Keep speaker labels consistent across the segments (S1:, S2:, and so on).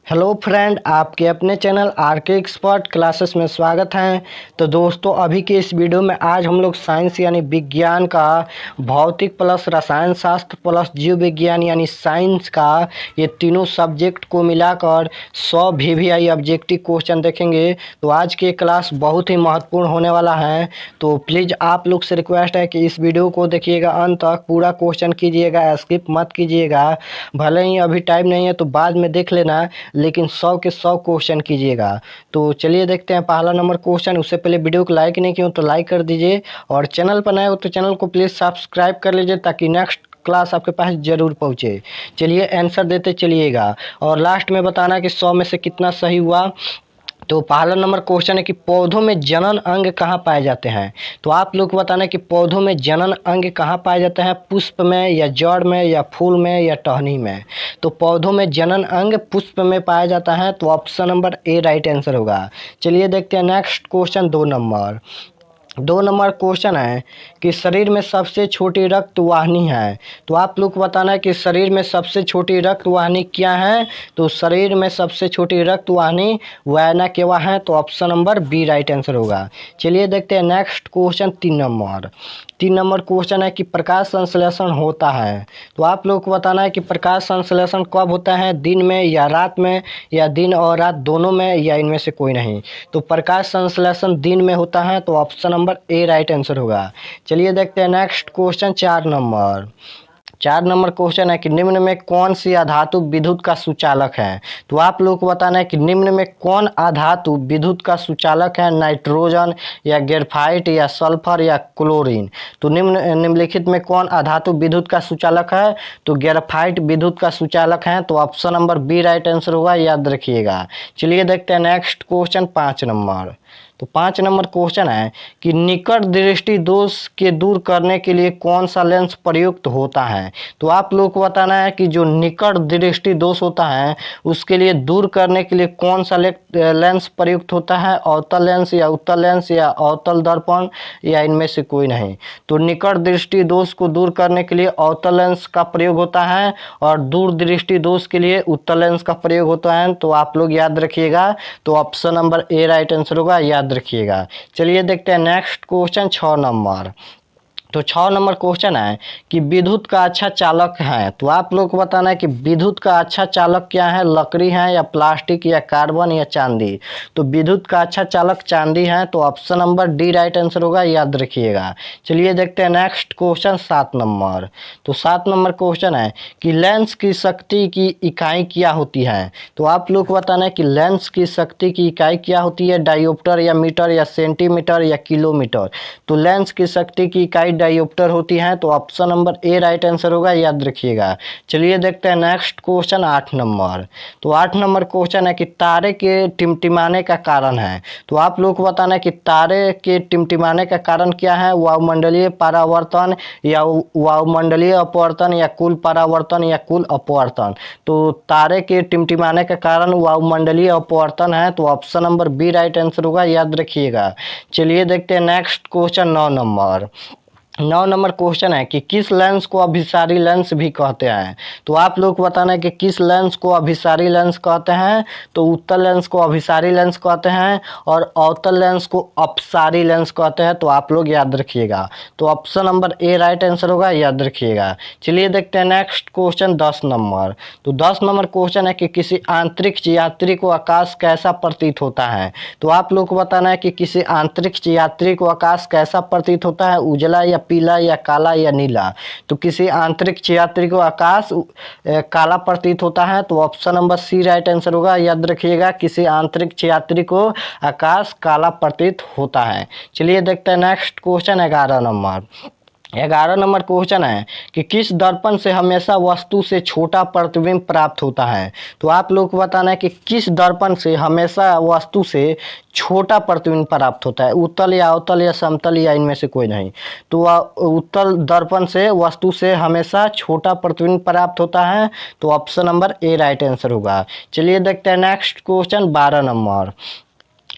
S1: Hello friend, आपके अपने channel are के एक्सपर्ट क्लासेस में स्वागत है। तो दोस्तों, अभी के इस वीडियो में आज हम लोग साइंस यानी विज्ञान का भौतिक प्लस रसायन शास्त्र प्लस जीव विज्ञान यानी साइंस का ये तीनों सब्जेक्ट को मिलाकर 100 वीवीआई ऑब्जेक्टिव क्वेश्चन देखेंगे। तो आज की क्लास बहुत ही महत्वपूर्ण होने वाला है। तो प्लीज़ आप लोग से रिक्वेस्ट है कि इस वीडियो को देखिएगा अंत तक, पूरा क्वेश्चन कीजिएगा, स्किप मत कीजिएगा। भले ही अभी टाइम नहीं है तो बाद में देख लेना, लेकिन 100 के 100 क्वेश्चन कीजिएगा। तो चलिए देखते हैं पहला नंबर क्वेश्चन। उससे पहले वीडियो को लाइक नहीं किया तो लाइक कर दीजिए, और चैनल पर नए हो तो चैनल को प्लीज़ सब्सक्राइब कर लीजिए ताकि नेक्स्ट क्लास आपके पास जरूर पहुंचे। चलिए आंसर देते चलिएगा, और लास्ट में बताना कि 100 में से कितना सही हुआ। तो पहला नंबर क्वेश्चन है कि पौधों में जनन अंग कहाँ पाए जाते हैं। तो आप लोग को बताना है कि पौधों में जनन अंग कहाँ पाए जाते हैं, पुष्प में या जड़ में या फूल में या टहनी में। तो पौधों में जनन अंग पुष्प में पाया जाता है, तो option number A right answer होगा। चलिए देखते हैं नेक्स्ट क्वेश्चन। 2 नंबर क्वेश्चन है कि शरीर में सबसे छोटी रक्त वाहिनी है। तो आप लोग को बताना है कि शरीर में सबसे छोटी रक्त वाहिनी क्या है। तो शरीर में सबसे छोटी रक्त वाहिनी वैना केवा है, तो option number B right answer होगा। चलिए देखते हैं नेक्स्ट क्वेश्चन। 3 नंबर क्वेश्चन है कि प्रकाश संश्लेषण होता है। तो आप लोग को बताना है कि प्रकाश संश्लेषण कब होता है, दिन में या रात में, या दिन और रात दोनों में, या इनमें से कोई नहीं। तो प्रकाश संश्लेषण दिन में होता है, तो option number A right answer होगा। चलिए देखते हैं नेक्स्ट क्वेश्चन। 4 नंबर क्वेश्चन है कि निम्न में कौन सी अधातु विद्युत का सुचालक है। तो आप लोग को बताना है कि निम्न में कौन अधातु विद्युत का सुचालक है, नाइट्रोजन या ग्रेफाइट या सल्फर या क्लोरीन। तो निम्नलिखित में कौन अधातु विद्युत का सुचालक है। तो ग्रेफाइट विद्युत का सुचालक है, तो option number B right answer होगा, याद रखिएगा। चलिए देखते हैं नेक्स्ट क्वेश्चन। 5 नंबर। तो 5 नंबर क्वेश्चन है कि निकट दृष्टि दोष के दूर करने के लिए कौन सा लेंस प्रयुक्त होता है। तो आप लोग को बताना है कि जो निकट दृष्टि दोष होता है उसके लिए दूर करने के लिए कौन सा लेंस प्रयुक्त होता है, अवतल लेंस या उत्तल लेंस या अवतल दर्पण, या इनमें से कोई नहीं। तो निकट दृष्टि दोष को दूर करने के लिए अवतल लेंस का प्रयोग होता है, और दूर दृष्टि दोष के लिए उत्तल लेंस का प्रयोग होता है। तो आप लोग याद रखिएगा, तो option number A right answer होगा, याद रखिएगा। चलिए देखते हैं नेक्स्ट क्वेश्चन। 6 नंबर। तो 6 नंबर क्वेश्चन है कि विद्युत का अच्छा चालक है। तो आप लोग को बताना है कि विद्युत का अच्छा चालक क्या है, लकड़ी है या प्लास्टिक या कार्बन या चांदी। तो विद्युत का अच्छा चालक चांदी है, तो option number D right answer होगा, याद रखिएगा। चलिए देखते हैं नेक्स्ट क्वेश्चन। 7 नंबर। तो 7 नंबर क्वेश्चन है कि लेंस की शक्ति की इकाई क्या होती है। तो आप लोग को बताना है कि लेंस की शक्ति की इकाई क्या होती है, डायोप्टर या मीटर या सेंटीमीटर या किलोमीटर। तो लेंस की शक्ति की इकाई डायोप्टर होती है, तो option number A right answer होगा, याद रखिएगा। चलिए देखते हैं नेक्स्ट क्वेश्चन। 8 नंबर। तो 8 नंबर क्वेश्चन है कि तारे के टिमटिमाने का कारण है। तो आप लोग को बताना है कि तारे के टिमटिमाने का कारण क्या है, वायुमंडलीय परावर्तन या वायुमंडलीय अपवर्तन या कुल परावर्तन या कुल अपवर्तन। तो तारे के टिमटिमाने का कारण वायुमंडलीय अपवर्तन है, तो option number B right answer होगा, याद रखिएगा। चलिए देखते हैं next question. 9 number. 9 number question है कि किस लेंस को अभिसारी लेंस भी कहते हैं। तो आप लोग को बताना है कि किस लेंस को अभिसारी लेंस कहते हैं। तो उत्तल लेंस को अभिसारी लेंस कहते हैं, और अवतल लेंस को अपसारी लेंस कहते हैं। तो आप लोग याद रखिएगा, तो option number A right answer होगा, याद रखिएगा। चलिए देखते हैं नेक्स्ट क्वेश्चन। 10 नंबर। तो 10 नंबर क्वेश्चन है कि किसी अंतरिक्ष यात्री को आकाश कैसा प्रतीत होता है। तो आप लोग को बताना है कि किसी अंतरिक्ष यात्री को आकाश कैसा प्रतीत होता है, उजला या पीला या काला या नीला। तो किसी अंतरिक्ष यात्री को आकाश काला प्रतीत होता है, तो option number C right answer होगा, याद रखिएगा। किसी अंतरिक्ष यात्री को आकाश काला प्रतीत होता है। चलिए देखते हैं next question. 11 number. 11 number question है कि किस दर्पण से हमेशा वस्तु से छोटा प्रतिबिंब प्राप्त होता है। तो आप लोग को बताना है कि किस दर्पण से हमेशा वस्तु से छोटा प्रतिबिंब प्राप्त होता है, उत्तल या अवतल या समतल, या इनमें से कोई नहीं। तो उत्तल दर्पण से वस्तु से हमेशा छोटा प्रतिबिंब प्राप्त होता है, तो option number A right answer होगा। चलिए देखते हैं next question. 12 number.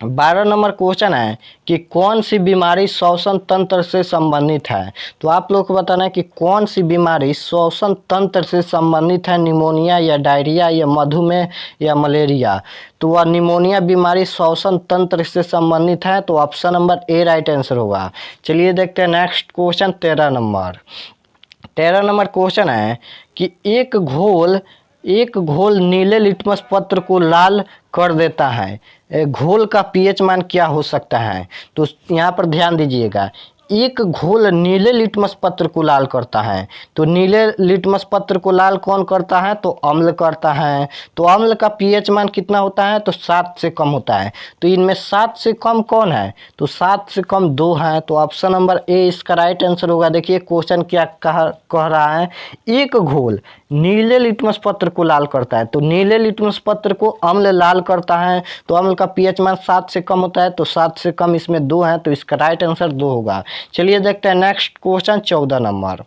S1: 12 number question है कि कौन सी बीमारी श्वसन तंत्र से संबंधित है। तो आप लोग को बताना है कि कौन सी बीमारी श्वसन तंत्र से संबंधित है, निमोनिया या डायरिया या मधुमेह या मलेरिया। तो वह निमोनिया बीमारी श्वसन तंत्र से संबंधित है, तो option number A right answer होगा। चलिए देखते हैं next question 13 number. 13 number question है कि एक घोल नीले लिटमस पत्र को लाल कर देता है, घोल का पीएच मान क्या हो सकता है। तो यहाँ पर ध्यान दीजिएगा, एक घोल नीले लिटमस पत्र को लाल करता है। तो नीले लिटमस पत्र को लाल कौन करता है, तो अम्ल करता है। तो अम्ल का पीएच मान कितना होता है, तो 7 से कम होता है। तो इनमें 7 से कम कौन है, तो 7 से कम 2 है। तो ऑप्शन नंबर ए इसका राइट आंसर होगा। देखिए क्वेश्चन क्या कह रहा है, एक घोल नीले लिटमस पत्र को लाल करता है। तो नीले लिटमस पत्र को अम्ल लाल करता है, तो अम्ल का पीएच मान 7 से कम होता है। तो 7 से कम इसमें 2 है, तो इसका राइट आंसर 2 होगा। चलिए देखते हैं next question 14 number.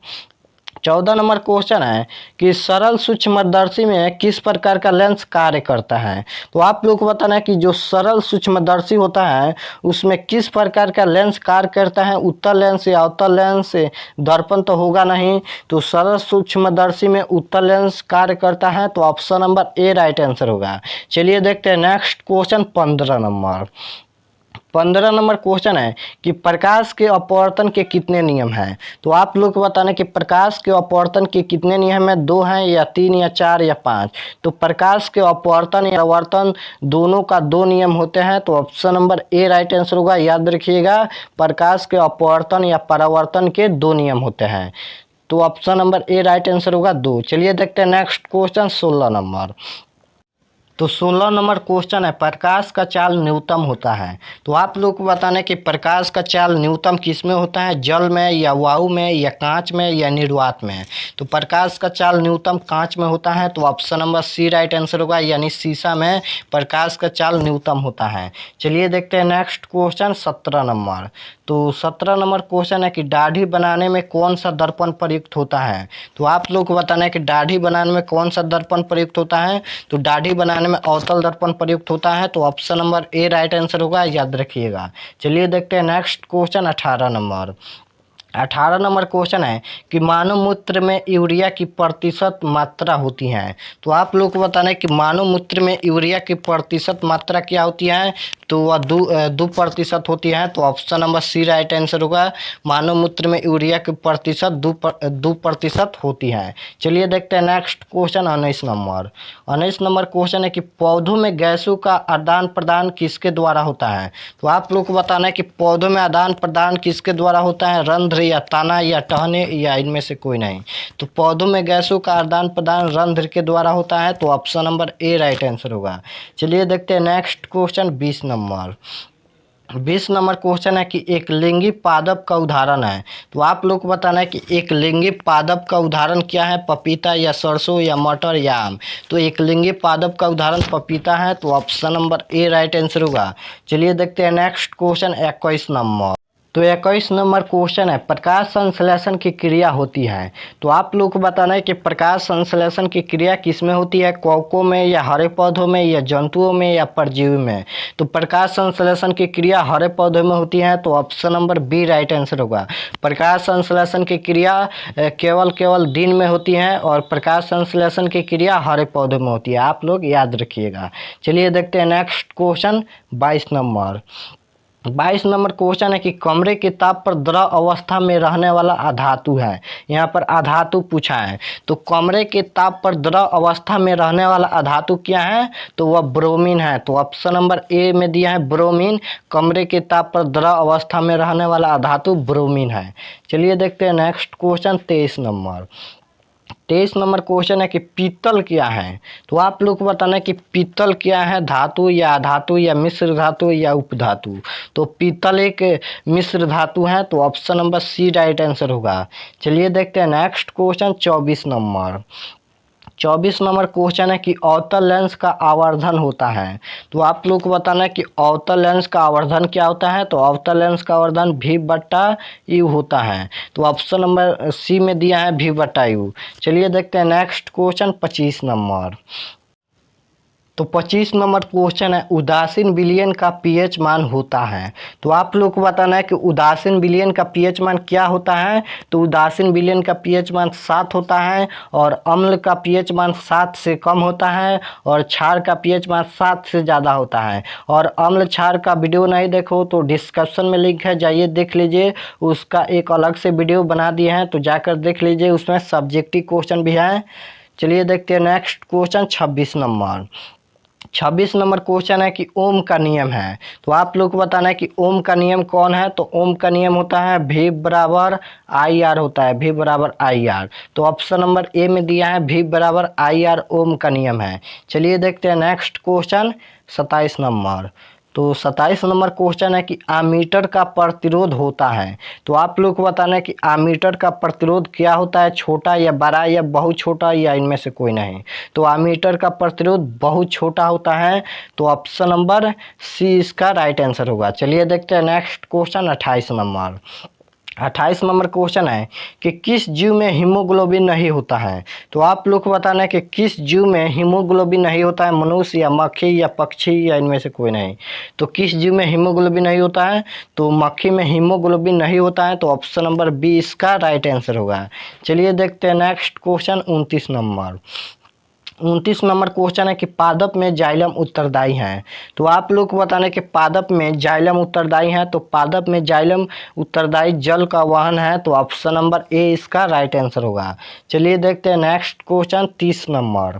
S1: 14 number question है कि सरल सूक्ष्मदर्शी में किस प्रकार का लेंस कार्य करता है। तो आप लोग को बताना है कि जो सरल सूक्ष्मदर्शी होता है उसमें किस प्रकार का लेंस कार्य करता है, उत्तल लेंस या अवतल लेंस, दर्पण तो होगा नहीं। तो सरल सूक्ष्मदर्शी में उत्तल लेंस कार्य करता है, तो option number A right answer होगा। चलिए देखते हैं next question 15 number. 15 number question है कि प्रकाश के अपवर्तन के कितने नियम हैं। तो आप लोग को बताना कि प्रकाश के अपवर्तन के कितने नियम हैं, 2 हैं या 3 या 4 या 5। तो प्रकाश के अपवर्तन या परावर्तन दोनों का 2 नियम होते हैं। तो option number A right answer होगा। याद रखिएगा, प्रकाश के अपवर्तन या परावर्तन के 2 नियम होते हैं। तो option number A right answer होगा 2। चलिए देखते हैं नेक्स्ट क्वेश्चन 16 नंबर। तो 16 नंबर क्वेश्चन है, प्रकाश का चाल न्यूनतम होता है। तो आप लोग को बताना है कि प्रकाश का चाल न्यूनतम किस में होता है, जल में या वायु में या कांच में या निर्वात में। तो प्रकाश का चाल न्यूनतम कांच में होता है। तो option number C right answer होगा, यानी शीशा में प्रकाश का चाल न्यूनतम होता है। चलिए देखते हैं नेक्स्ट क्वेश्चन 17 नंबर। तो 17 नंबर क्वेश्चन है कि दाढ़ी बनाने में कौन सा दर्पण प्रयुक्त होता है। तो आप लोग को बताना है कि दाढ़ी बनाने में कौन सा दर्पण प्रयुक्त होता है। तो दाढ़ी बनाने में अवतल दर्पण प्रयुक्त होता है। तो option number A right answer होगा, याद रखिएगा। चलिए देखते हैं next question 18 number. 18 number question है कि मानव मूत्र में यूरिया की प्रतिशत मात्रा होती है। तो आप लोग को बताना है कि मानव मूत्र में यूरिया की प्रतिशत मात्रा क्या होती है। तो वह 2% होती है। तो option number C right answer होगा। मानव मूत्र में यूरिया की प्रतिशत 2% होती है। चलिए देखते हैं next question 19 number. 19 number question है कि पौधों में गैसों का आदान प्रदान किसके द्वारा होता है। तो आप लोग को बताना है कि पौधों में आदान प्रदान किसके द्वारा होता है, रंध्र या तना या टहने या इनमें से कोई नहीं। तो पौधों में गैसों का आदान प्रदान रंध्र के द्वारा होता है। तो option number A right answer होगा। चलिए देखते हैं next question 20 number. 20 number question है कि एक लिंगी पादप का उदाहरण है। तो आप लोग को बताना है कि एक लिंगी पादप का उदाहरण क्या है, पपीता या सरसों या मटर या आम। तो एक लिंगी पादप का उदाहरण पपीता है। तो option number A right answer होगा। चलिए देखते हैं नेक्स्ट क्वेश्चन 21 नंबर। तो 21 नंबर क्वेश्चन है, प्रकाश संश्लेषण की क्रिया होती है। तो आप लोग को बताना है कि प्रकाश संश्लेषण की क्रिया किस में होती है, कवकों में या हरे पौधों में या जंतुओं में या परजीवी में। तो प्रकाश संश्लेषण की क्रिया हरे पौधों में होती है। तो option number B right answer होगा। प्रकाश संश्लेषण की क्रिया केवल दिन में होती है और प्रकाश संश्लेषण की क्रिया हरे पौधों में होती है। आप लोग याद रखिएगा। चलिए देखते हैं next question 22 number. 22 number question है कि कमरे के ताप पर द्रव अवस्था में रहने वाला अधातु है। यहाँ पर अधातु पूछा है। तो कमरे के ताप पर द्रव अवस्था में रहने वाला अधातु क्या है, तो वह ब्रोमीन है। तो ऑप्शन नंबर ए में दिया है ब्रोमीन। कमरे के ताप पर द्रव अवस्था में रहने वाला अधातु ब्रोमीन है। चलिए देखते हैं next question 23 number. 23 number question है कि पीतल क्या है। तो आप लोग को बताना है कि पीतल क्या है, धातु या अधातु या मिश्र धातु या उपधातु। तो पीतल एक मिश्र धातु है। तो option number C right answer होगा। चलिए देखते हैं next question 24 number. 24 number question है कि अवतल लेंस का आवर्धन होता है। तो आप लोग को बताना है कि अवतल लेंस का आवर्धन क्या होता है। तो अवतल लेंस का आवर्धन v/u होता है। तो ऑप्शन नंबर सी में दिया है v/u। चलिए देखते हैं नेक्स्ट क्वेश्चन 25 नंबर। तो 25 नंबर क्वेश्चन है, उदासीन विलयन का पीएच मान होता है। तो आप लोग को बताना है कि उदासीन विलयन का पीएच मान क्या होता है। तो उदासीन विलयन का पीएच मान 7 होता है और अम्ल का पीएच मान 7 से कम होता है और क्षार का पीएच मान 7 से ज़्यादा होता है। और अम्ल क्षार का वीडियो नहीं देखो तो डिस्क्रिप्शन में लिंक है, जाइए देख लीजिए। उसका एक अलग से वीडियो बना दिए हैं तो जाकर देख लीजिए, उसमें सब्जेक्टिव क्वेश्चन भी है। चलिए देखते हैं next question 26 number. 26 number question है कि ओम का नियम है। तो आप लोग को बताना है कि ओम का नियम कौन है। तो ओम का नियम होता है V बराबर आई आर होता है, V बराबर आई आर। तो ऑप्शन नंबर ए में दिया है V बराबर आई आर ओम का नियम है। चलिए देखते हैं नेक्स्ट क्वेश्चन 27 नंबर। तो 27 नंबर क्वेश्चन है कि आमीटर का प्रतिरोध होता है। तो आप लोग को बताना है कि आमीटर का प्रतिरोध क्या होता है, छोटा या बड़ा या बहुत छोटा या इनमें से कोई नहीं। तो आमीटर का प्रतिरोध बहुत छोटा होता है। तो ऑप्शन नंबर सी इसका राइट आंसर होगा। चलिए देखते हैं next question 28 number. 28 number question है कि किस जीव में हीमोग्लोबिन नहीं होता है। तो आप लोग को बताना है कि किस जीव में हीमोग्लोबिन नहीं होता है, मनुष्य या मक्खी या पक्षी या इनमें से कोई नहीं। तो किस जीव में हीमोग्लोबिन नहीं होता है, तो मक्खी में हीमोग्लोबिन नहीं होता है। तो ऑप्शन नंबर बी इसका राइट आंसर होगा। चलिए देखते हैं next question 29 number. 29 number question है कि पादप में जाइलम उत्तरदायी है। तो आप लोग को बताना है कि पादप में जाइलम उत्तरदायी है। तो पादप में जाइलम उत्तरदायी जल का वाहन है। तो ऑप्शन नंबर ए इसका राइट आंसर होगा। चलिए देखते हैं next question 30 number.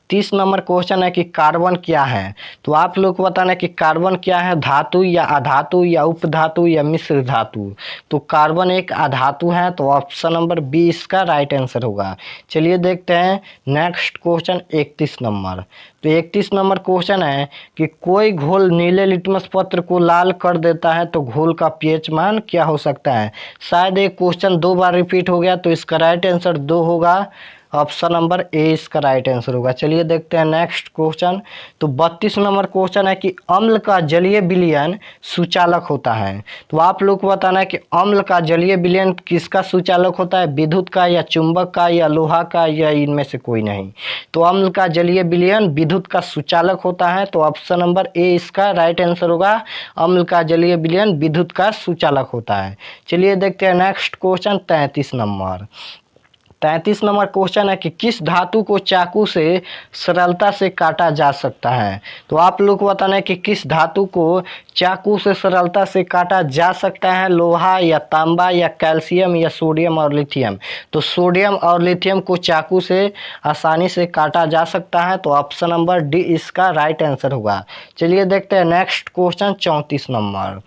S1: 30 number question है कि कार्बन क्या है। तो आप लोग को बताना है कि कार्बन क्या है, धातु या अधातु या उपधातु या मिश्र धातु। तो कार्बन एक अधातु है। तो ऑप्शन नंबर बी इसका राइट आंसर होगा। चलिए देखते हैं नेक्स्ट क्वेश्चन 31 नंबर। तो 31 नंबर क्वेश्चन है कि कोई घोल नीले लिटमस पत्र को लाल कर देता है तो घोल का पीएच मान क्या हो सकता है। शायद एक क्वेश्चन 2 बार रिपीट हो गया तो इसका राइट आंसर 2 होगा। ऑप्शन नंबर ए इसका राइट आंसर होगा। चलिए देखते हैं नेक्स्ट क्वेश्चन। तो 32 नंबर क्वेश्चन है कि अम्ल का जलीय विलयन सुचालक होता है। तो आप लोग को बताना है कि अम्ल का जलीय विलयन किसका सुचालक होता है, विद्युत का या चुंबक का या लोहा का या इनमें से कोई नहीं। तो अम्ल का जलीय विलयन विद्युत का सुचालक होता है। तो ऑप्शन नंबर ए इसका राइट आंसर होगा। अम्ल का जलीय विलयन विद्युत का सुचालक होता है। चलिए देखते हैं next question 33 number. 33 number question है कि किस धातु को चाकू से सरलता से काटा जा सकता है। तो आप लोग को बताना है कि किस धातु को चाकू से सरलता से काटा जा सकता है, लोहा या तांबा या कैल्शियम या सोडियम और लिथियम। तो सोडियम और लिथियम को चाकू से आसानी से काटा जा सकता है। तो ऑप्शन नंबर डी इसका राइट आंसर होगा। चलिए देखते हैं next question 34 number.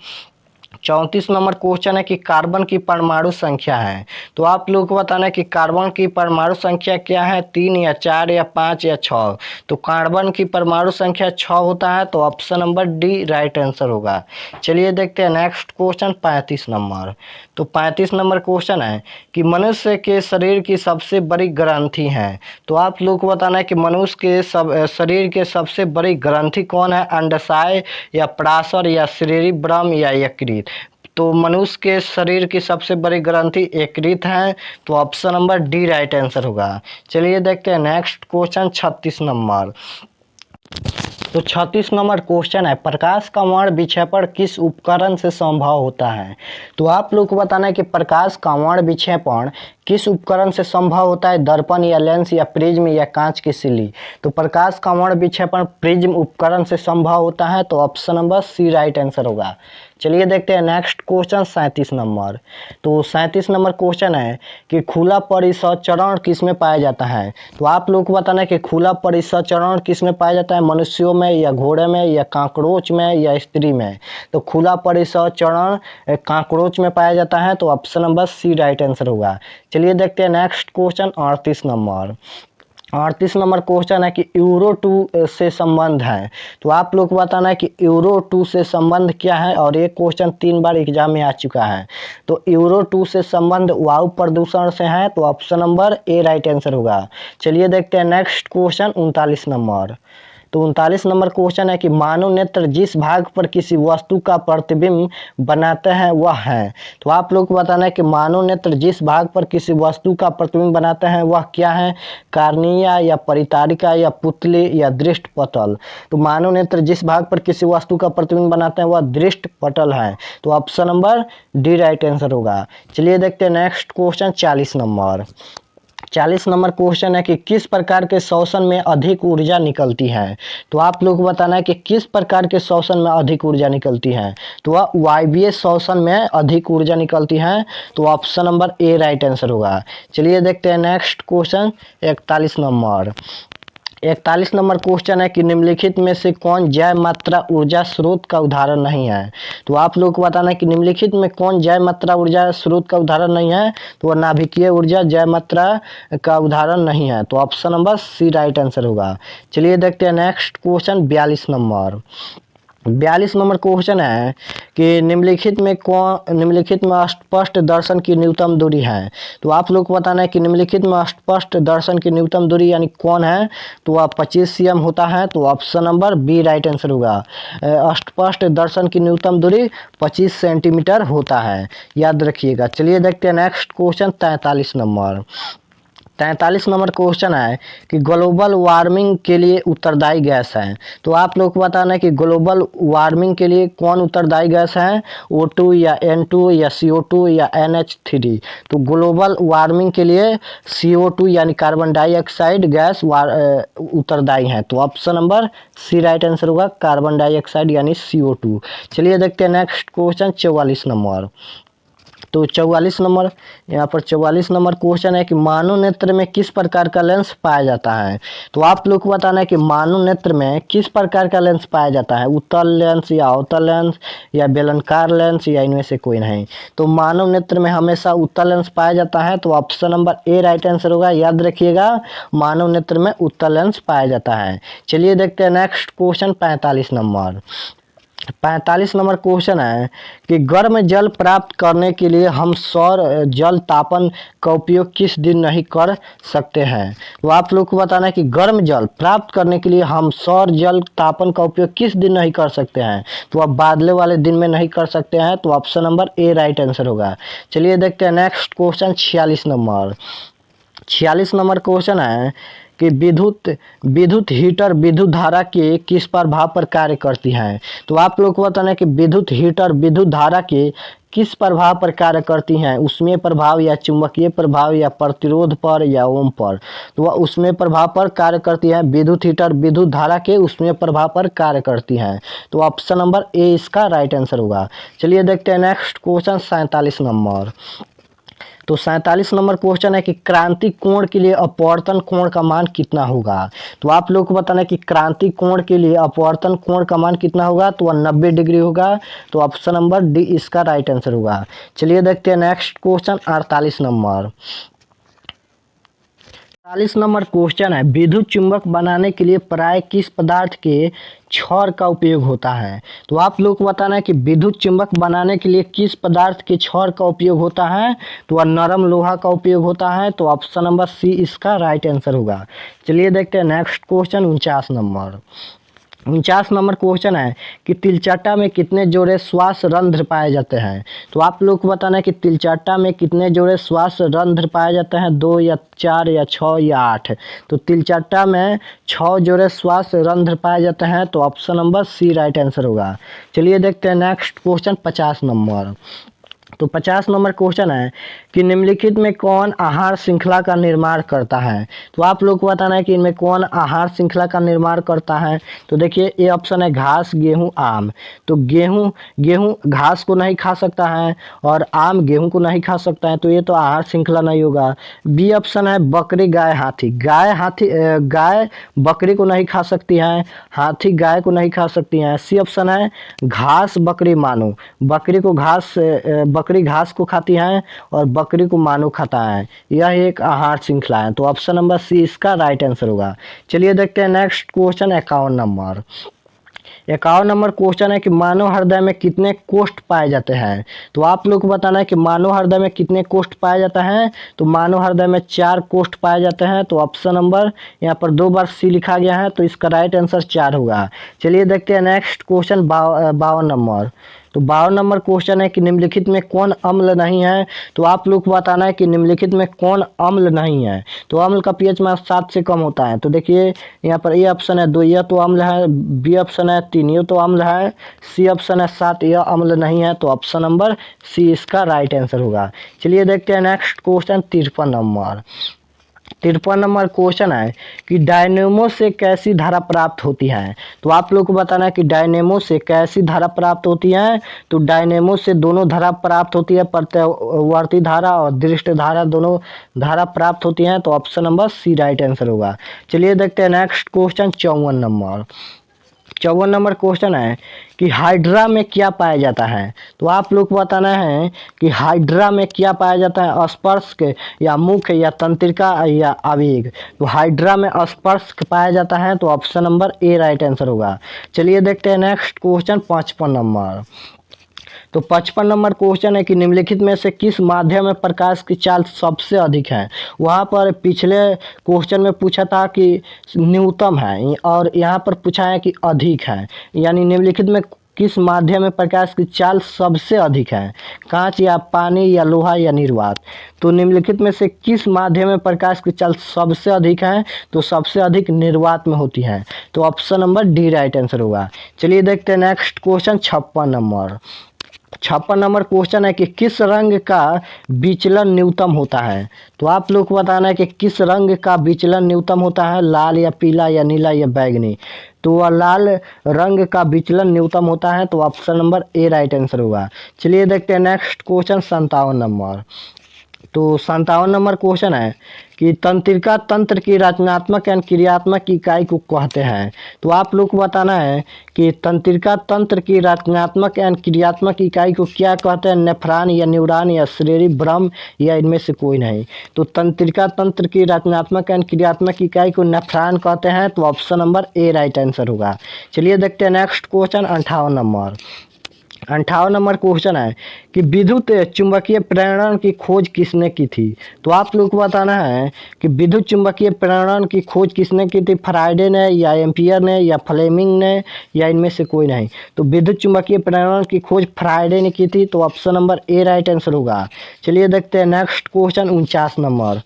S1: 34 number question है कि कार्बन की परमाणु संख्या है। तो आप लोग को बताना है कि कार्बन की परमाणु संख्या क्या है, 3 या 4 या 5 या 6। तो कार्बन की परमाणु संख्या 6 होता है। तो option number D right answer होगा। चलिए देखते हैं नेक्स्ट क्वेश्चन 35 नंबर। तो 35 नंबर क्वेश्चन है कि मनुष्य के शरीर की सबसे बड़ी ग्रंथि है। तो आप लोग को बताना है कि मनुष्य के शरीर के सबसे बड़ी ग्रंथि कौन है, अंडाशय या पराशर या श्रोणि या यकृत। तो मनुष्य के शरीर की सबसे बड़ी ग्रंथि यकृत है। तो option number D right answer होगा। चलिए देखते हैं नेक्स्ट क्वेश्चन 36 नंबर। तो 36 नंबर क्वेश्चन है प्रकाश का वर्ण विक्षेपण किस उपकरण से संभव होता है। तो आप लोग को बताना है कि प्रकाश का वर्ण विक्षेपण किस उपकरण से संभव होता है, दर्पण या लेंस या प्रिज्म या कांच की सिल्ली। तो प्रकाश का वर्ण विक्षेपण प्रिज्म उपकरण से संभव होता है। तो option number C right answer होगा। चलिए देखते हैं नेक्स्ट क्वेश्चन 37 नंबर। तो 37 नंबर क्वेश्चन है कि खुला परिसंचरण किस में पाया जाता है। तो आप लोग को बताना है कि खुला परिसंचरण किस में पाया जाता है, मनुष्यों में या घोड़े में या काकरोच में या स्त्री में। तो खुला परिसंचरण काकरोच में पाया जाता है। तो option number C right answer होगा। चलिए देखते हैं next question 38 number. 38 number question है कि यूरो 2 से संबंध है। तो आप लोग को बताना है कि यूरो 2 से संबंध क्या है, और ये क्वेश्चन 3 बार एग्जाम में आ चुका है। तो यूरो 2 से संबंध वायु प्रदूषण से है। तो option number A right answer होगा। चलिए देखते हैं नेक्स्ट क्वेश्चन 39 नंबर। तो 39 नंबर क्वेश्चन है कि मानव नेत्र जिस भाग पर किसी वस्तु का प्रतिबिंब बनाते हैं वह है। तो आप लोग को बताना है कि मानव नेत्र जिस भाग पर किसी वस्तु का प्रतिबिंब बनाते हैं वह क्या है, कार्निया या परितारिका या पुतली या दृष्ट पटल। तो मानव नेत्र जिस भाग पर किसी वस्तु का प्रतिबिंब बनाते हैं वह दृष्ट पटल है। तो option number D right answer होगा। चलिए देखते हैं next question 40 number. 40 number question है कि किस प्रकार के श्वसन में अधिक ऊर्जा निकलती है। तो आप लोग को बताना है कि किस प्रकार के श्वसन में अधिक ऊर्जा निकलती है। तो वह वायवीय श्वसन में अधिक ऊर्जा निकलती है। तो option number A right answer होगा। चलिए देखते हैं next question 41 number. 41 number question है कि निम्नलिखित में से कौन जैव मात्रा ऊर्जा स्रोत का उदाहरण नहीं है। तो आप लोग को बताना है कि निम्नलिखित में कौन जैव मात्रा ऊर्जा स्रोत का उदाहरण नहीं है। तो वह नाभिकीय ऊर्जा जैव मात्रा का उदाहरण नहीं है। तो option number C right answer होगा। चलिए देखते हैं next question 42 number. 42 number question है कि निम्नलिखित में अस्पष्ट दर्शन की न्यूनतम दूरी है। तो आप लोग को बताना है कि निम्नलिखित में अस्पष्ट दर्शन की न्यूनतम दूरी यानी कौन है। तो वह 25 cm होता है। तो option number B right answer होगा। अस्पष्ट दर्शन की न्यूनतम दूरी 25 सेंटीमीटर होता है, याद रखिएगा। चलिए देखते हैं next question 43 number. 43 number question है कि ग्लोबल वार्मिंग के लिए उत्तरदायी गैस है। तो आप लोग को बताना है कि ग्लोबल वार्मिंग के लिए कौन उत्तरदायी गैस है, O2 या N2 या CO2 या NH3। तो ग्लोबल वार्मिंग के लिए CO2 यानी कार्बन डाइऑक्साइड गैस उत्तरदायी है। तो option number C right answer होगा, कार्बन डाइऑक्साइड यानी CO2। चलिए देखते हैं नेक्स्ट क्वेश्चन 44 नंबर। तो 44 नंबर, यहाँ पर 44 नंबर क्वेश्चन है कि मानव नेत्र में किस प्रकार का लेंस पाया जाता है। तो आप लोग को बताना है कि मानव नेत्र में किस प्रकार का लेंस पाया जाता है, उत्तल लेंस या अवतल लेंस या बेलनाकार लेंस या इनमें से कोई नहीं। तो मानव नेत्र में हमेशा उत्तल लेंस पाया जाता है। तो option number A right answer होगा, याद रखिएगा, मानव नेत्र में उत्तल लेंस पाया जाता है। चलिए देखते हैं next question 45 number. 45 number question है कि गर्म जल प्राप्त करने के लिए हम सौर जल तापन का उपयोग किस दिन नहीं कर सकते हैं। तो आप लोग को बताना है कि गर्म जल प्राप्त करने के लिए हम सौर जल तापन का उपयोग किस दिन नहीं कर सकते हैं। तो आप बादले वाले दिन में नहीं कर सकते हैं। तो option number A right answer होगा। चलिए देखते हैं next question 46 number. 46 number question है कि विद्युत हीटर विद्युत धारा के किस प्रभाव पर कार्य करती है। तो आप लोग को बताना है कि विद्युत हीटर विद्युत धारा के किस प्रभाव पर कार्य करती हैं, ऊष्मीय प्रभाव या चुंबकीय प्रभाव या प्रतिरोध पर या ओम पर। तो वह ऊष्मीय प्रभाव पर कार्य करती है। विद्युत हीटर विद्युत धारा के ऊष्मीय प्रभाव पर कार्य करती हैं। तो ऑप्शन नंबर ए इसका राइट आंसर होगा। चलिए देखते हैं नेक्स्ट क्वेश्चन 47 नंबर। तो 47 नंबर क्वेश्चन है कि क्रांति कोण के लिए अपवर्तन कोण का मान कितना होगा। तो आप लोग को बताना है कि क्रांति कोण के लिए अपवर्तन कोण का मान कितना होगा। तो वह 90 डिग्री होगा। तो ऑप्शन नंबर डी इसका राइट आंसर होगा। चलिए देखते हैं next question 48 number. 40 number question है विद्युत चुंबक बनाने के लिए प्राय किस पदार्थ के छड़ का उपयोग होता है। तो आप लोग को बताना है कि विद्युत चुंबक बनाने के लिए किस पदार्थ के छड़ का उपयोग होता है। तो वह नरम लोहा का उपयोग होता है। तो ऑप्शन नंबर सी इसका राइट आंसर होगा। चलिए देखते हैं next question 49 number. 49 number question है कि तिलचट्टा में कितने जोड़े श्वास रंध्र पाए जाते हैं। तो आप लोग को बताना है कि तिलचट्टा में कितने जोड़े श्वास रंध्र पाए जाते हैं, 2 या 4 या 6 या 8। तो तिलचट्टा में 6 जोड़े श्वास रंध्र पाए जाते हैं। तो option number C right answer होगा। चलिए देखते हैं नेक्स्ट क्वेश्चन 50 नंबर। तो 50 नंबर क्वेश्चन है कि निम्नलिखित में कौन आहार श्रृंखला का निर्माण करता है। तो आप लोग को बताना है कि इनमें कौन आहार श्रृंखला का निर्माण करता है। तो देखिए ए ऑप्शन है घास, गेहूं, आम। तो गेहूं घास को नहीं खा सकता है और आम गेहूं को नहीं खा सकता है। तो ये तो आहार श्रृंखला नहीं होगा। बी ऑप्शन है बकरी, गाय, हाथी। गाय बकरी को नहीं खा सकती है, हाथी गाय को नहीं खा सकती है। सी ऑप्शन है घास, बकरी, मानव। बकरी घास को खाती है और बकरी को मानव खाता है। यह एक आहार श्रृंखला है। तो ऑप्शन नंबर सी इसका राइट आंसर होगा। चलिए देखते हैं next question 51 number. 51 number question है कि मानव हृदय में कितने कोष्ठ पाए जाते हैं। तो आप लोग को बताना है कि मानव हृदय में कितने कोष्ठ पाए जाते हैं। तो मानव हृदय में 4 कोष्ठ पाए जाते हैं। तो ऑप्शन नंबर यहाँ पर 2 बार सी लिखा गया है, तो इसका राइट आंसर 4 होगा। चलिए देखते हैं नेक्स्ट क्वेश्चन 52 नंबर। तो 52 नंबर क्वेश्चन है कि निम्नलिखित में कौन अम्ल नहीं है। तो आप लोग को बताना है कि निम्नलिखित में कौन अम्ल नहीं है। तो अम्ल का पीएच मान 7 से कम होता है। तो देखिए यहाँ पर ए ऑप्शन है 2, यह तो अम्ल है। बी ऑप्शन है 3, ये तो अम्ल है। सी ऑप्शन है 7, यह अम्ल नहीं है। तो ऑप्शन नंबर सी इसका राइट आंसर होगा। चलिए देखते हैं next question 53 number. 53 number question है कि डायनेमो से कैसी धारा प्राप्त होती है। तो आप लोग को बताना है कि डायनेमो से कैसी धारा प्राप्त होती है। तो डायनेमो से दोनों धारा प्राप्त होती है, प्रत्यावर्ती धारा और दृष्ट धारा, दोनों धारा प्राप्त होती हैं। तो option number C right answer होगा। चलिए देखते हैं next question 54 number. 54 number question है कि हाइड्रा में क्या पाया जाता है। तो आप लोग को बताना है कि हाइड्रा में क्या पाया जाता है, स्पर्शक या मुख या तंत्रिका या आवेग। तो हाइड्रा में स्पर्शक पाया जाता है। तो option number A right answer होगा। चलिए देखते हैं नेक्स्ट क्वेश्चन 55 नंबर। तो 55 नंबर क्वेश्चन है कि निम्नलिखित में से किस माध्यम में प्रकाश की चाल सबसे अधिक है। वहाँ पर पिछले क्वेश्चन में पूछा था कि न्यूनतम है, और यहाँ पर पूछा है कि अधिक है। यानी निम्नलिखित में किस माध्यम में प्रकाश की चाल सबसे अधिक है, कांच या पानी या लोहा या निर्वात। तो निम्नलिखित में से किस माध्यम में प्रकाश की चाल सबसे अधिक है। तो सबसे अधिक निर्वात में होती है। तो option number D right answer होगा। चलिए देखते हैं next question 56 number. 56 number question है कि किस रंग का विचलन न्यूनतम होता है। तो आप लोग को बताना है कि किस रंग का विचलन न्यूनतम होता है, लाल या पीला या नीला या बैंगनी। तो वह लाल रंग का विचलन न्यूनतम होता है। तो option number A right answer होगा। चलिए देखते हैं नेक्स्ट क्वेश्चन 57 नंबर। तो 57 नंबर क्वेश्चन है कि तंत्रिका तंत्र की रचनात्मक एवं क्रियात्मक इकाई को कहते हैं। तो आप लोग को बताना है कि तंत्रिका तंत्र की रचनात्मक एवं क्रियात्मक इकाई को क्या कहते हैं, नेफ्रॉन या न्यूरॉन या सेरेब्रम या इनमें से कोई नहीं। तो तंत्रिका तंत्र की रचनात्मक एवं क्रियात्मक इकाई को नेफ्रॉन कहते हैं। तो option number A right answer होगा। चलिए देखते हैं next question 58 number. 58 number question है कि विद्युत चुंबकीय प्रेरण की खोज किसने की थी। तो आप लोग को बताना है कि विद्युत चुंबकीय प्रेरण की खोज किसने की थी, फैराडे ने या एम्पियर ने या फ्लेमिंग ने या इनमें से कोई नहीं। तो विद्युत चुंबकीय प्रेरण की खोज फैराडे ने की थी। तो option number A right answer होगा। चलिए देखते हैं नेक्स्ट क्वेश्चन 49 नंबर।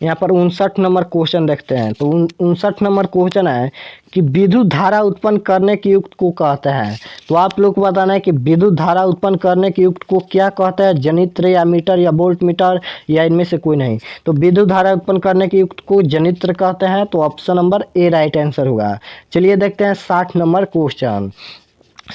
S1: यहाँ पर 59 नंबर क्वेश्चन देखते हैं। तो 59 नंबर क्वेश्चन है कि विद्युत धारा उत्पन्न करने के युक्त को कहते हैं। तो आप लोग को बताना है कि विद्युत धारा उत्पन्न करने के युक्त को क्या कहते हैं, जनित्र या मीटर या वोल्ट मीटर या इनमें से कोई नहीं। तो विद्युत धारा उत्पन्न करने के युक्त को जनित्र कहते हैं। तो option number A right answer होगा। चलिए देखते हैं 60 नंबर क्वेश्चन।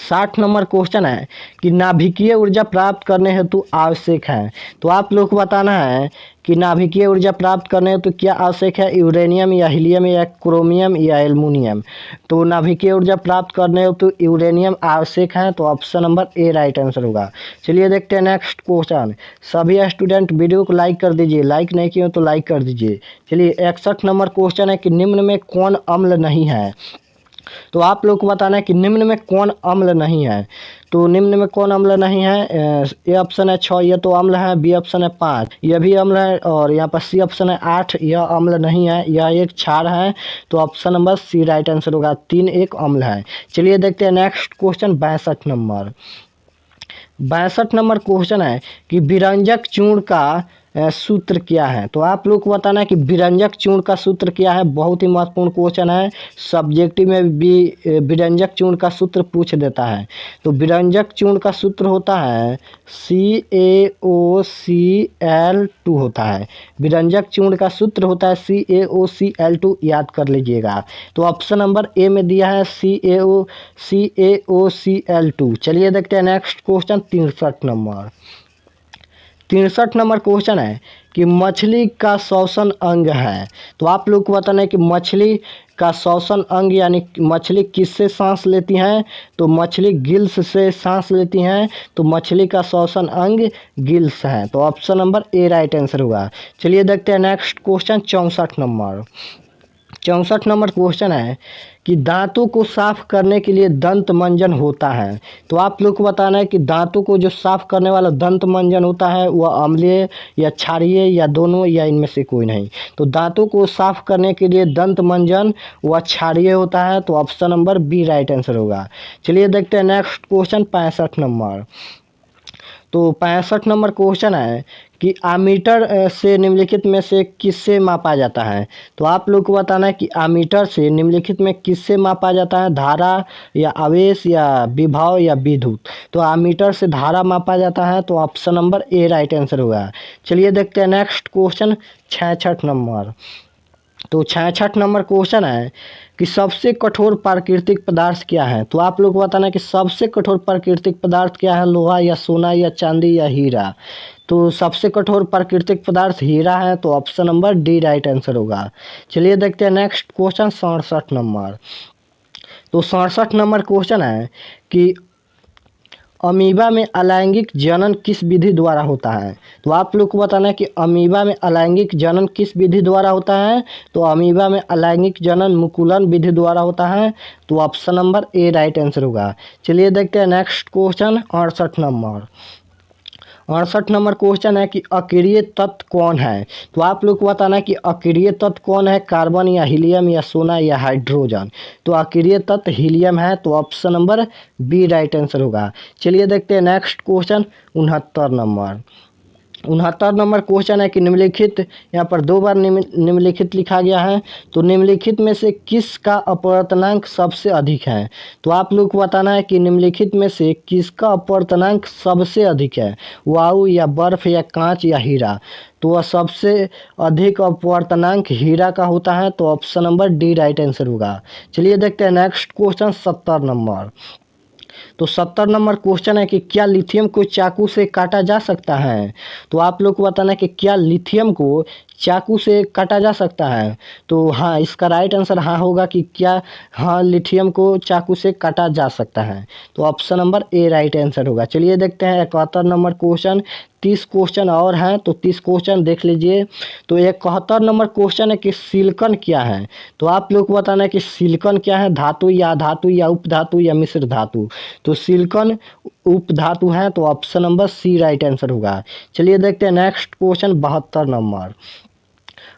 S1: 60 नंबर क्वेश्चन है कि नाभिकीय ऊर्जा प्राप्त करने हेतु आवश्यक है। तो आप लोग को बताना है कि नाभिकीय ऊर्जा प्राप्त करने हेतु क्या आवश्यक है, यूरेनियम या हीलियम या क्रोमियम या एल्युमिनियम। तो नाभिकीय ऊर्जा प्राप्त करने हेतु यूरेनियम आवश्यक है। तो option number A right answer होगा। चलिए देखते हैं नेक्स्ट क्वेश्चन। सभी स्टूडेंट वीडियो को लाइक कर दीजिए, लाइक नहीं किए तो लाइक कर दीजिए। चलिए 61 नंबर क्वेश्चन है कि निम्न में कौन अम्ल नहीं है। तो आप लोग को बताना है कि निम्न में कौन अम्ल नहीं है। तो निम्न में कौन अम्ल नहीं है, ए ऑप्शन है 6, यह तो अम्ल है। बी ऑप्शन है 5, यह भी अम्ल है। और यहाँ पर सी ऑप्शन है 8, यह अम्ल नहीं है, यह एक क्षार है। तो option number C right answer होगा। 3 एक अम्ल है। चलिए देखते हैं next question 62 number. 62 number question है कि विरंजक चूर्ण का सूत्र क्या है। तो आप लोग को बताना है कि विरंजक चूर्ण का सूत्र क्या है। बहुत ही महत्वपूर्ण क्वेश्चन है, सब्जेक्टिव में भी विरंजक चूर्ण का सूत्र पूछ देता है। तो विरंजक चूर्ण का सूत्र होता है CaOCl2 होता है। विरंजक चूर्ण का सूत्र होता है CaOCl2, याद कर लीजिएगा। तो ऑप्शन नंबर ए में दिया है CaOCl2। चलिए देखते हैं next question 63 number. 63 number question है कि मछली का श्वसन अंग है। तो आप लोग को बताना है कि मछली का श्वसन अंग यानी मछली किससे सांस लेती हैं। तो मछली गिल्स से सांस लेती हैं। तो मछली का श्वसन अंग गिल्स है। तो option number A right answer होगा। चलिए देखते हैं next question 64 number. 64 number question है कि दांतों को साफ करने के लिए दंत मंजन होता है। तो आप लोग को बताना है कि दांतों को जो साफ करने वाला दंत मंजन होता है वह अम्लीय या क्षारीय या दोनों या इनमें से कोई नहीं। तो दांतों को साफ करने के लिए दंत मंजन वह क्षारीय होता है। तो option number B right answer होगा। चलिए देखते हैं नेक्स्ट क्वेश्चन 65 नंबर। तो 65 नंबर क्वेश्चन है कि आमीटर से निम्नलिखित में से किससे मापा जाता है। तो आप लोग को बताना है कि आमीटर से निम्नलिखित में किससे मापा जाता है, धारा या आवेश या विभव या विद्युत। तो आमीटर से धारा मापा जाता है। तो option number A right answer होगा। चलिए देखते हैं नेक्स्ट क्वेश्चन 66 नंबर। तो 66 नंबर क्वेश्चन है कि सबसे कठोर प्राकृतिक पदार्थ क्या है। तो आप लोग को बताना है कि सबसे कठोर प्राकृतिक पदार्थ क्या है, लोहा या सोना या चांदी या हीरा। तो सबसे कठोर प्राकृतिक पदार्थ हीरा है। तो option number D right answer होगा। चलिए देखते हैं नेक्स्ट क्वेश्चन 67 नंबर। तो 67 नंबर क्वेश्चन है कि अमीबा में अलैंगिक जनन किस विधि द्वारा होता है। तो आप लोग को बताना है कि अमीबा में अलैंगिक जनन किस विधि द्वारा होता है। तो अमीबा में अलैंगिक जनन मुकुलन विधि द्वारा होता है। तो option number A right answer होगा। चलिए देखते हैं next question 68 number. 68 number question है कि अक्रिय तत्व कौन है। तो आप लोग को बताना है कि अक्रिय तत्व कौन है, कार्बन या हीलियम या सोना या हाइड्रोजन। तो अक्रिय तत्व हीलियम है। तो option number B right answer होगा। चलिए देखते हैं next question 69 number. 69 number question है कि निम्नलिखित, यहाँ पर 2 बार निम्नलिखित लिखा गया है। तो निम्नलिखित में से किसका अपवर्तनांक सबसे अधिक है। तो आप लोग को बताना है कि निम्नलिखित में से किसका अपवर्तनांक सबसे अधिक है, वायु या बर्फ या कांच या हीरा। तो वह सबसे अधिक अपवर्तनांक हीरा का होता है। तो option number D right answer होगा। चलिए देखते हैं नेक्स्ट क्वेश्चन 70 नंबर। तो 70 नंबर क्वेश्चन है कि क्या लिथियम को चाकू से काटा जा सकता है। तो आप लोग को बताना है कि क्या लिथियम को चाकू से काटा जा सकता है। तो हाँ, इसका राइट आंसर हाँ होगा कि क्या हाँ लिथियम को चाकू से काटा जा सकता है। तो option number A right answer होगा। चलिए देखते हैं 71 नंबर क्वेश्चन। 30 क्वेश्चन और हैं, तो 30 क्वेश्चन देख लीजिए। तो 71 नंबर क्वेश्चन है कि सिलिकॉन क्या है। तो आप लोग को बताना है कि सिलिकॉन क्या है, धातु या धातु या उपधातु या मिश्र धातु। तो सिलिकॉन उपधातु है। तो option number C right answer होगा। चलिए देखते हैं next question 72 number.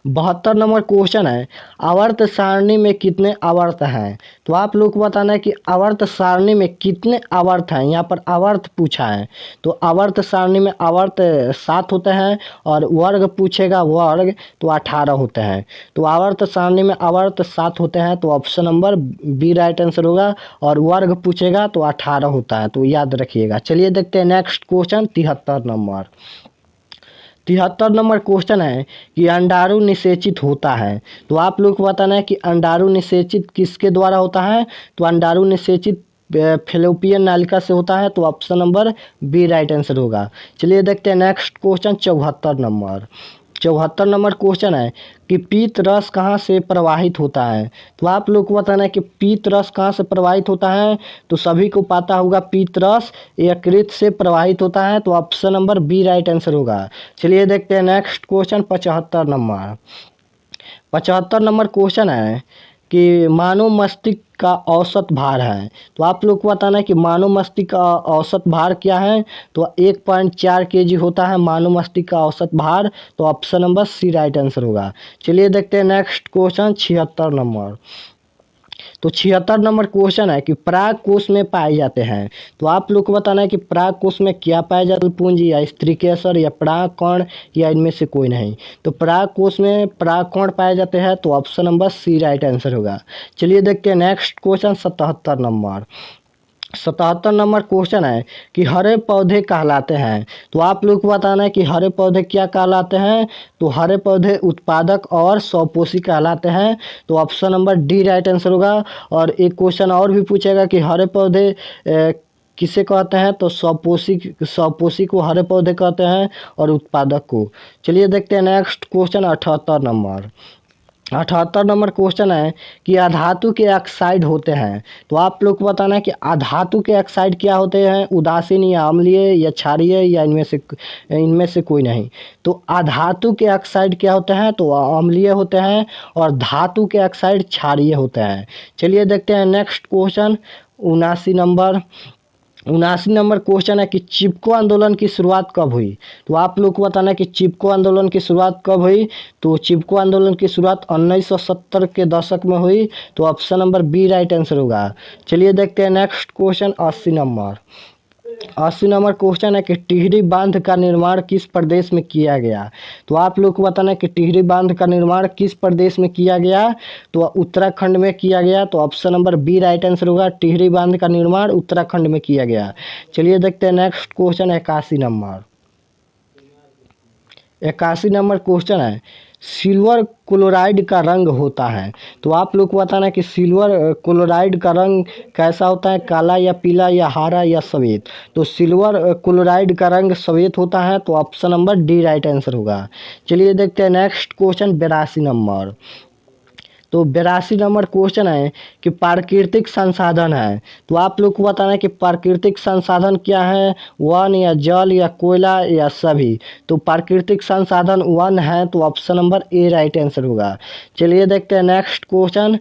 S1: 72 number question है आवर्त सारणी में कितने आवर्त हैं। तो आप लोग को बताना है कि आवर्त सारणी में कितने आवर्त हैं। यहाँ पर आवर्त पूछा है। तो आवर्त सारणी में आवर्त 7 होते हैं और वर्ग पूछेगा वर्ग, तो 18 होते हैं। तो आवर्त सारणी में आवर्त 7 होते हैं। तो option number B right answer होगा। और वर्ग पूछेगा तो 18 होता है, तो याद रखिएगा। चलिए देखते हैं next question 73 number. 73 number question है कि अंडाणु निषेचित होता है। तो आप लोग को बताना है कि अंडाणु निषेचित किसके द्वारा होता है। तो अंडाणु निषेचित फैलोपियन नालिका से होता है। तो option number B right answer होगा। चलिए देखते हैं next question 74 number. 74 number question है कि पीत रस कहाँ से प्रवाहित होता है। तो आप लोग को बताना है कि पीत रस कहाँ से प्रवाहित होता है। तो सभी को पता होगा पीत रस यकृत से प्रवाहित होता है। तो option number B right answer होगा। चलिए देखते हैं next question 75 number. 75 number question है कि मानव मस्तिष्क का औसत भार है। तो आप लोग को बताना है कि मानव मस्तिष्क का औसत भार क्या है। तो 1.4 केजी होता है मानव मस्तिष्क का औसत भार। तो option number C right answer होगा। चलिए देखते हैं नेक्स्ट क्वेश्चन 76 नंबर। तो 76 नंबर क्वेश्चन है कि पराग कोष में पाए जाते हैं। तो आप लोग को बताना है कि पराग कोष में क्या पाया जाता है, पुंज या स्त्रीकेसर या पराग कण या इनमें से कोई नहीं। तो पराग कोष में पराग कण पाए जाते हैं। तो option number C right answer होगा। चलिए देखते हैं next question 77 number. 77 number question है कि हरे पौधे कहलाते हैं। तो आप लोग को बताना है कि हरे पौधे क्या कहलाते हैं। तो हरे पौधे उत्पादक और स्वपोषी कहलाते हैं। तो option number D right answer होगा। और एक क्वेश्चन और भी पूछेगा कि हरे पौधे किसे कहते हैं। तो स्वपोषी को हरे पौधे कहते हैं और उत्पादक को। चलिए देखते हैं next question 78 number. 78 number question है कि अधातु के ऑक्साइड होते हैं, तो आप लोग को बताना है कि अधातु के ऑक्साइड क्या होते हैं, उदासीन या अम्लीय या क्षारीय या इनमें से कोई नहीं। तो अधातु के ऑक्साइड क्या होते हैं, तो अम्लीय होते हैं, और धातु के ऑक्साइड क्षारीय होते हैं। चलिए देखते हैं नेक्स्ट क्वेश्चन 79 नंबर क्वेश्चन है कि चिपको आंदोलन की शुरुआत कब हुई। तो आप लोग को बताना है कि चिपको आंदोलन की शुरुआत कब हुई। तो चिपको आंदोलन की शुरुआत 1970 के दशक में हुई। तो option number B right answer होगा। चलिए देखते हैं नेक्स्ट क्वेश्चन 80 नंबर क्वेश्चन है कि टिहरी बांध का निर्माण किस प्रदेश में किया गया। तो आप लोग को बताना है कि टिहरी बांध का निर्माण किस प्रदेश में किया गया। तो उत्तराखंड में किया गया। तो option number B right answer होगा। टिहरी बांध का निर्माण उत्तराखंड में किया गया। चलिए देखते हैं नेक्स्ट क्वेश्चन 81 नंबर क्वेश्चन है सिल्वर क्लोराइड का रंग होता है। तो आप लोग को बताना है कि सिल्वर क्लोराइड का रंग कैसा होता है, काला या पीला या हरा या सफ़ेद। तो सिल्वर क्लोराइड का रंग सफ़ेद होता है। तो option number D right answer होगा। चलिए देखते हैं नेक्स्ट क्वेश्चन 82 नंबर। तो 82 नंबर क्वेश्चन है कि प्राकृतिक संसाधन है। तो आप लोग को बताना है कि प्राकृतिक संसाधन क्या है, वन या जल या कोयला या सभी। तो प्राकृतिक संसाधन वन है। तो option number A right answer होगा। चलिए देखते हैं नेक्स्ट क्वेश्चन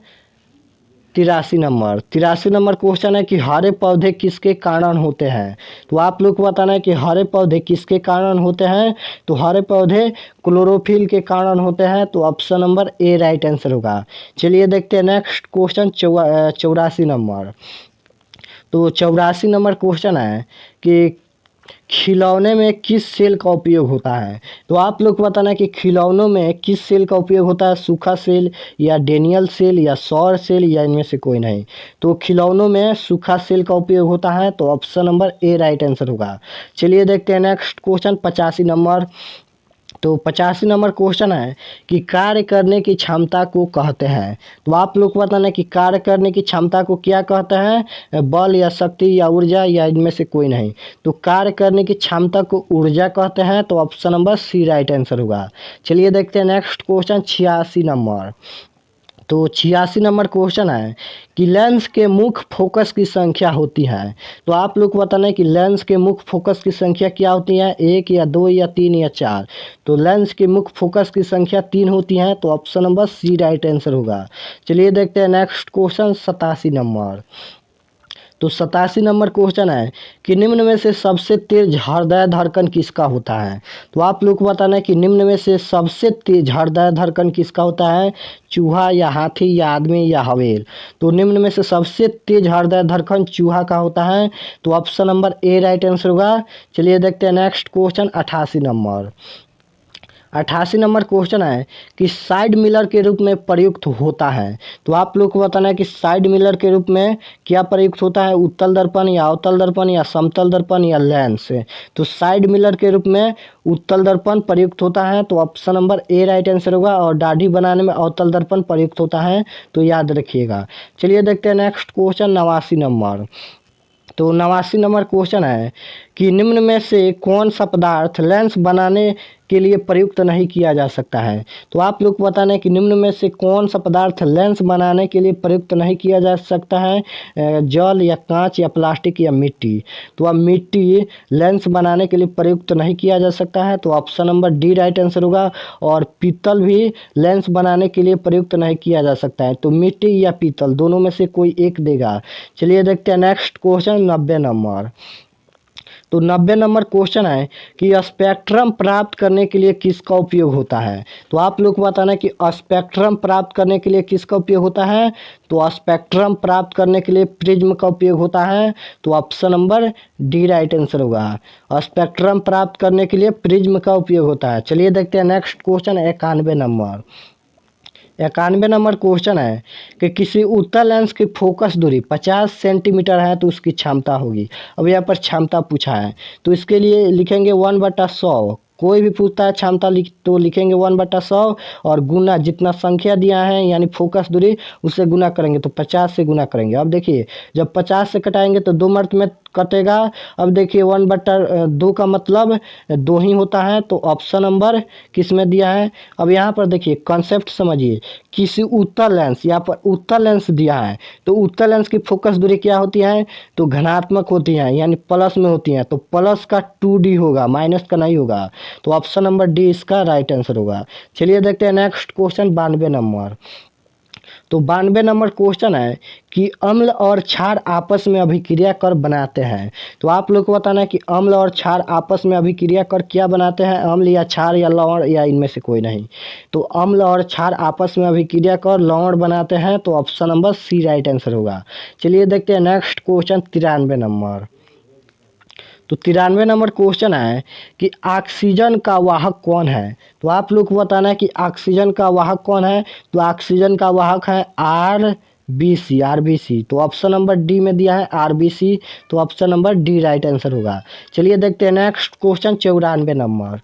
S1: 83 नंबर क्वेश्चन है कि हरे पौधे किसके कारण होते हैं। तो आप लोग को बताना है कि हरे पौधे किसके कारण होते हैं। तो हरे पौधे क्लोरोफिल के कारण होते हैं। तो option number A right answer होगा। चलिए देखते हैं नेक्स्ट क्वेश्चन 84 नंबर। तो 84 नंबर क्वेश्चन है कि खिलौने में किस सेल का उपयोग होता है। तो आप लोग को बताना है कि खिलौनों में किस सेल का उपयोग होता है, सूखा सेल या डेनियल सेल या सौर सेल या इनमें से कोई नहीं। तो खिलौनों में सूखा सेल का उपयोग होता है। तो option number A right answer होगा। चलिए देखते हैं नेक्स्ट क्वेश्चन 85 नंबर। तो 85 नंबर क्वेश्चन है कि कार्य करने की क्षमता को कहते हैं। तो आप लोग को बताना है कि कार्य करने की क्षमता को क्या कहते हैं, बल या शक्ति या ऊर्जा या इनमें से कोई नहीं। तो कार्य करने की क्षमता को ऊर्जा कहते हैं। तो option number C right answer होगा। चलिए देखते हैं नेक्स्ट क्वेश्चन 86 नंबर। तो 86 नंबर क्वेश्चन है कि लेंस के मुख्य फोकस की संख्या होती है। तो आप लोग को बताना है कि लेंस के मुख्य फोकस की संख्या क्या होती है, 1 या 2 या 3 या 4। तो लेंस के मुख्य फोकस की संख्या 3 होती है। तो option number C right answer होगा। चलिए देखते हैं नेक्स्ट क्वेश्चन 87 नंबर। तो 87 नंबर क्वेश्चन है कि निम्न में से सबसे तेज हृदय धड़कन किसका होता है। तो आप लोग को बताना है कि निम्न में से सबसे तेज हृदय धड़कन किसका होता है, चूहा या हाथी या आदमी या हवेल। तो निम्न में से सबसे तेज हृदय धड़कन चूहा का होता है। तो option number A right answer होगा। चलिए देखते हैं next question 88 number. 88 number question है कि साइड मिलर के रूप में प्रयुक्त होता है। तो आप लोग को बताना है कि साइड मिलर के रूप में क्या प्रयुक्त होता है, उत्तल दर्पण या अवतल दर्पण या समतल दर्पण या लेंस। तो साइड मिलर के रूप में उत्तल दर्पण प्रयुक्त होता है। तो option number A right answer होगा। और दाढ़ी बनाने में अवतल दर्पण प्रयुक्त होता है। तो याद रखिएगा। चलिए देखते हैं नेक्स्ट क्वेश्चन 89 नंबर। तो 89 नंबर क्वेश्चन है कि निम्न में से कौन सा पदार्थ लेंस बनाने के लिए प्रयुक्त नहीं किया जा सकता है। तो आप लोग को बताना है कि निम्न में से कौन सा पदार्थ लेंस बनाने के लिए प्रयुक्त नहीं किया जा सकता है, जल या कांच या प्लास्टिक या मिट्टी। तो अब मिट्टी लेंस बनाने के लिए प्रयुक्त नहीं किया जा सकता है। तो option number D right answer होगा। और पीतल भी लेंस बनाने के लिए प्रयुक्त नहीं किया जा सकता है। तो मिट्टी या पीतल दोनों में से कोई एक देगा। चलिए देखते हैं नेक्स्ट क्वेश्चन 90 नंबर। तो 90 नंबर क्वेश्चन है कि स्पेक्ट्रम प्राप्त करने के लिए किसका उपयोग होता है। तो आप लोग को बताना है कि स्पेक्ट्रम प्राप्त करने के लिए किसका उपयोग होता है। तो स्पेक्ट्रम प्राप्त करने के लिए प्रिज्म का उपयोग होता है। तो option number D right answer होगा। स्पेक्ट्रम प्राप्त करने के लिए प्रिज्म का उपयोग होता है। चलिए देखते हैं next question 91 number. 91 number question है कि किसी उत्तल लेंस की फोकस दूरी 50 सेंटीमीटर है तो उसकी क्षमता होगी। अब यहाँ पर क्षमता पूछा है। तो इसके लिए लिखेंगे 1/100 कोई भी पूछता है क्षमता तो लिखेंगे 1/100 और गुना जितना संख्या दिया है यानी फोकस दूरी उससे गुना करेंगे तो 50 से गुना करेंगे। अब देखिए जब 50 से कटाएंगे तो 2 मर्त में कटेगा। अब देखिए 1/2 का मतलब 2 ही होता है, तो ऑप्शन नंबर किस में दिया है। अब यहाँ पर देखिए कॉन्सेप्ट समझिए, किसी उत्तल लेंस, यहाँ पर उत्तल लेंस दिया है तो उत्तल लेंस की फोकस दूरी क्या होती है, तो धनात्मक होती है यानी प्लस में होती है, तो प्लस का 2D होगा, माइनस का नहीं होगा। तो ऑप्शन नंबर डी इसका राइट आंसर होगा। चलिए देखते हैं नेक्स्ट क्वेश्चन 92 नंबर। तो 92 नंबर क्वेश्चन है कि अम्ल और क्षार आपस में अभिक्रिया कर बनाते हैं। तो आप लोग को बताना है कि अम्ल और क्षार आपस में अभिक्रिया कर क्या बनाते हैं, अम्ल या क्षार या लवण या इनमें से कोई नहीं। तो अम्ल और क्षार आपस में अभिक्रिया कर लवण बनाते हैं, तो option number C right answer होगा। चलिए देखते हैं नेक्स्ट क्वेश्चन 93 नंबर। तो 93 नंबर क्वेश्चन है कि ऑक्सीजन का वाहक कौन है। तो आप लोग को बताना है कि ऑक्सीजन का वाहक कौन है। तो ऑक्सीजन का वाहक है आरबीसी। तो ऑप्शन नंबर डी में दिया है आरबीसी, तो option number D right answer होगा। चलिए देखते हैं नेक्स्ट क्वेश्चन 94 नंबर।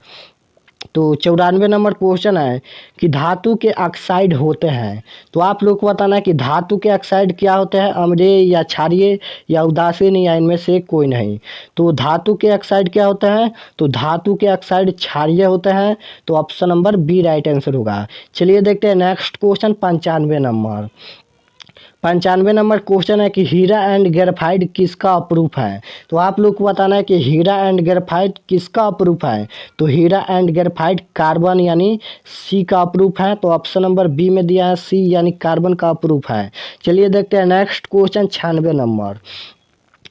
S1: तो 94 नंबर क्वेश्चन है कि धातु के ऑक्साइड होते हैं। तो आप लोग को बताना है कि धातु के ऑक्साइड क्या होते हैं, अम्लीय या क्षारीय या उदासीन या इनमें से कोई नहीं। तो धातु के ऑक्साइड क्या होते हैं, तो धातु के ऑक्साइड क्षारीय होते हैं, तो option number B right answer होगा। चलिए देखते हैं next question 95 number. 95 number question है कि हीरा एंड ग्रेफाइट किसका अप्रूफ है। तो आप लोग को बताना है कि हीरा एंड ग्रेफाइट किसका अप्रूफ है। तो हीरा एंड ग्रेफाइट कार्बन यानी सी का अप्रूफ है, तो ऑप्शन नंबर बी में दिया है सी यानी कार्बन का अप्रूफ है। चलिए देखते हैं नेक्स्ट क्वेश्चन 96 नंबर।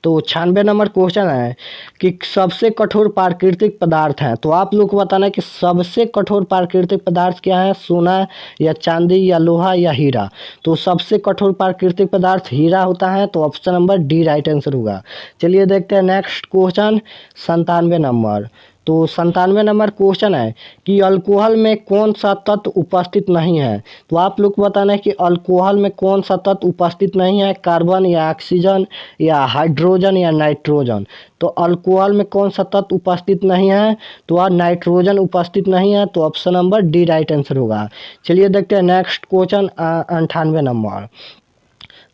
S1: तो 96 नंबर क्वेश्चन है कि सबसे कठोर प्राकृतिक पदार्थ है। तो आप लोग को बताना है कि सबसे कठोर प्राकृतिक पदार्थ क्या है, सोना या चांदी या लोहा या हीरा। तो सबसे कठोर प्राकृतिक पदार्थ हीरा होता है, तो option number D right answer होगा। चलिए देखते हैं नेक्स्ट क्वेश्चन 97 नंबर। तो 97 नंबर क्वेश्चन है कि अल्कोहल में कौन सा तत्व उपस्थित नहीं है। तो आप लोग को बताना है कि अल्कोहल में कौन सा तत्व उपस्थित नहीं है, कार्बन या ऑक्सीजन या हाइड्रोजन या नाइट्रोजन। तो अल्कोहल में कौन सा तत्व उपस्थित नहीं है, तो वह नाइट्रोजन उपस्थित नहीं है, तो option number D right answer होगा। चलिए देखते हैं next question 98 number.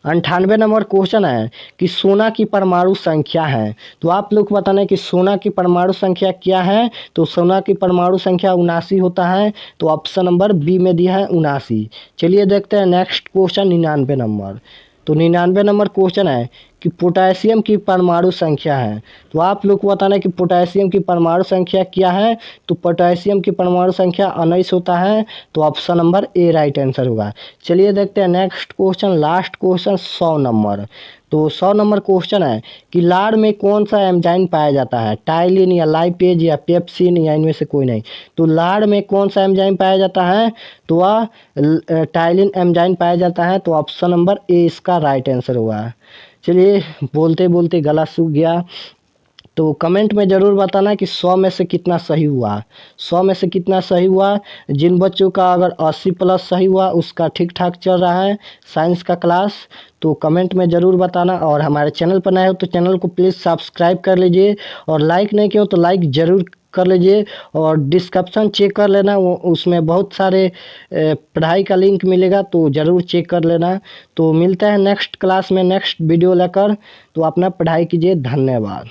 S1: 98 number question है कि सोना की परमाणु संख्या है। तो आप लोग को बताना है कि सोना की परमाणु संख्या क्या है। तो सोना की परमाणु संख्या 79 होता है, तो ऑप्शन नंबर बी में दिया है 79। चलिए देखते हैं नेक्स्ट क्वेश्चन 99 नंबर। तो 99 नंबर क्वेश्चन है कि पोटेशियम की परमाणु संख्या है। तो आप लोग को बताना है कि पोटेशियम की परमाणु संख्या क्या है। तो पोटेशियम की परमाणु संख्या 19 होता है, तो option number A right answer होगा। चलिए देखते हैं next question, last question 100 number. तो 100 नंबर क्वेश्चन है कि लार में कौन सा एंजाइम पाया जाता है, टाइलिन या लाइपेज या पेप्सिन या इनमें से कोई नहीं। तो लार में कौन सा एंजाइम पाया जाता है, तो वह टाइलिन एंजाइम पाया जाता है, तो ऑप्शन नंबर ए इसका राइट आंसर होगा। चलिए बोलते बोलते गला सूख गया, तो कमेंट में ज़रूर बताना कि 100 में से कितना सही हुआ। 100 में से कितना सही हुआ। जिन बच्चों का अगर 80 प्लस सही हुआ उसका ठीक ठाक चल रहा है साइंस का क्लास, तो कमेंट में ज़रूर बताना। और हमारे चैनल पर नए हो तो चैनल को प्लीज़ सब्सक्राइब कर लीजिए, और लाइक नहीं किया हो तो लाइक ज़रूर कर लीजिए, और डिस्क्रिप्शन चेक कर लेना, वो उसमें बहुत सारे पढ़ाई का लिंक मिलेगा, तो ज़रूर चेक कर लेना। तो मिलता है नेक्स्ट क्लास में नेक्स्ट वीडियो लेकर, तो अपना पढ़ाई कीजिए। धन्यवाद।